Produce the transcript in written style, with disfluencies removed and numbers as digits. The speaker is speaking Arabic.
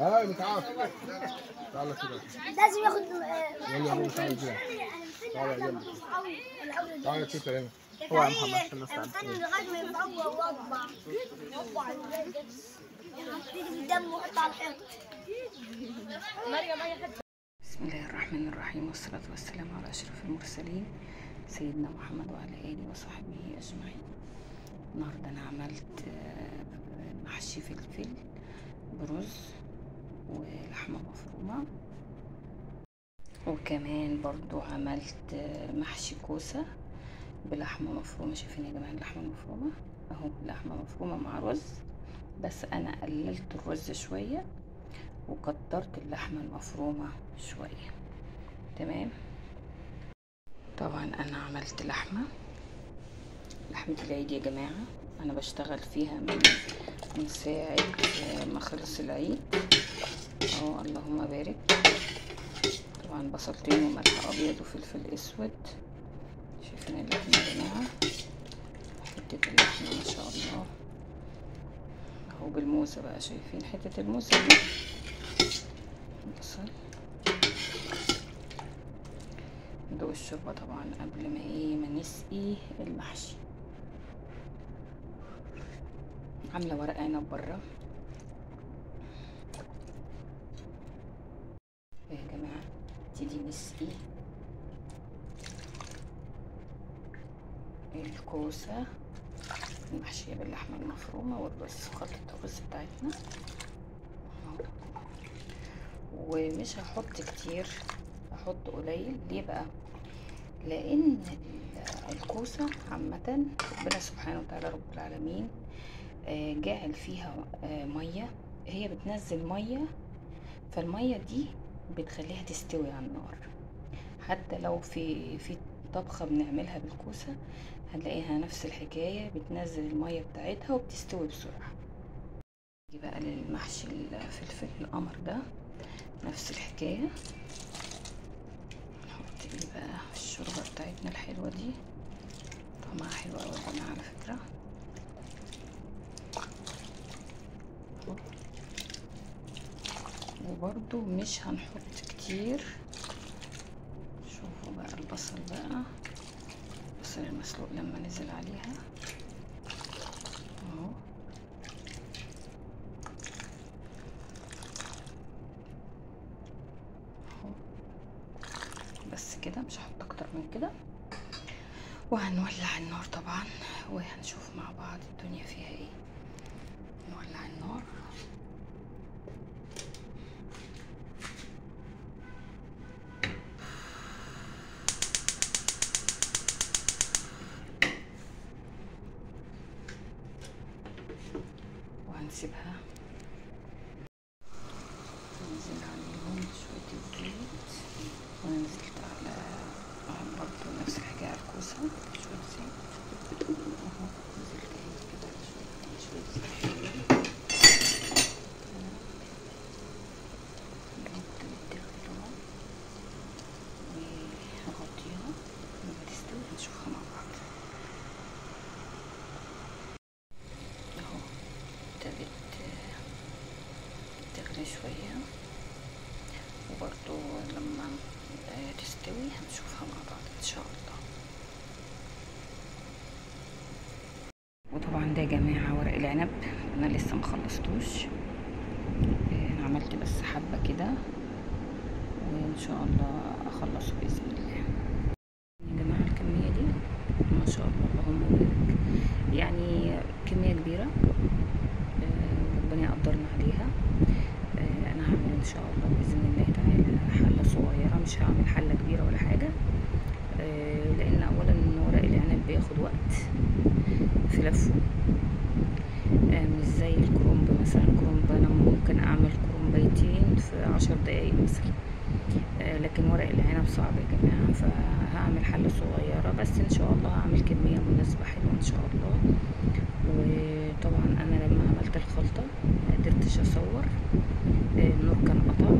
ايوه تعال تعال كده لازم ياخد يلا يا بابا تعال كده تعال يا جنبي تعال يا تيتا هنا هو يا محمد عشان الناس تعرف. لغايه ما يفوق واطبع تيجي بالدم وحط على الحيط. بسم الله الرحمن الرحيم، والصلاة والسلام على أشرف المرسلين سيدنا محمد وعلى آله وصحبه أجمعين. النهاردة أنا عملت محشي فلفل برز ولحمة مفرومة، وكمان برضو عملت محشي كوسة بلحمة مفرومة. شايفين يا جماعة اللحمة المفرومة اهو، لحمة مفرومة مع رز، بس أنا قللت الرز شوية وكترت اللحمة المفرومة شوية. تمام. طبعا أنا عملت لحمة العيد يا جماعة، أنا بشتغل فيها من ساعة ما خلص العيد اهو. اللهم بارك. طبعا بصلتين وملح أبيض وفلفل أسود. شايفين اللحمة يا جماعة، حتة اللحمة ما شاء الله اهو بالموسى بقى. شايفين حتة الموسى دي؟ بصل ندوق الشوربة طبعا قبل ما نسقي المحشي. عاملة ورق عنب بره يا جماعة. تيجي نسقي الكوسة المحشية باللحمة المفرومة والرز، خلطة الرز بتاعتنا. ومش هحط كتير، هحط قليل. ليه بقى؟ لان الكوسة عامة ربنا سبحانه وتعالى رب العالمين جاعل فيها مية، هي بتنزل مية، فالمية دي بتخليها تستوي على النار. حتى لو في طبخة بنعملها بالكوسة هنلاقيها نفس الحكاية، بتنزل المية بتاعتها وبتستوي بسرعة. نيجي بقى للمحشي الفلفل القمر ده، نفس الحكاية. نحط ايه بقى؟ الشوربة بتاعتنا الحلوة دي، طعمها حلو اوي يا جماعة على فكرة. وبرضو مش هنحط كتير. شوفوا بقى البصل بقى، البصل المسلوق لما نزل عليها اهو. بس كده، مش هحط اكتر من كده. وهنولع النار طبعا وهنشوف مع بعض الدنيا فيها ايه. نولع النار. وهنسيبها ننزل عليهم شوية الزيت، ونزلت على برضو نفس الحاجة على الكوسة شوية زيت اهو. نزلت كده على شوية زيت وهغطيها لما تستوي هنشوفها مع بعض اهو. ابتدت تغلي شوية، وبرضو لما تستوي هنشوفها مع بعض ان شاء الله. وطبعا ده يا جماعة ورق العنب، انا لسه مخلصتوش، انا عملت بس حبة كده وان شاء الله اخلصه باذن الله. يا جماعة الكمية دي ما شاء الله اللهم بارك، يعني كمية كبيرة ربنا يقدرنا عليها. انا هعمل ان شاء الله باذن الله تعالى حلة صغيرة، مش هعمل حلة كبيرة ولا حاجة، لان اولا ورق العنب بياخد وقت في لفه، مش زي الكرنب مثلا. الكرنب انا ممكن اعمل كرنبيتين في 10 دقايق مثلا، لكن ورق العنب صعب يا جماعة. فهعمل حلة صغيرة بس ان شاء الله، هعمل كمية مناسبة حلوة ان شاء الله. وطبعا انا لما عملت الخلطة ما قدرتش اصور، النور كان قطع،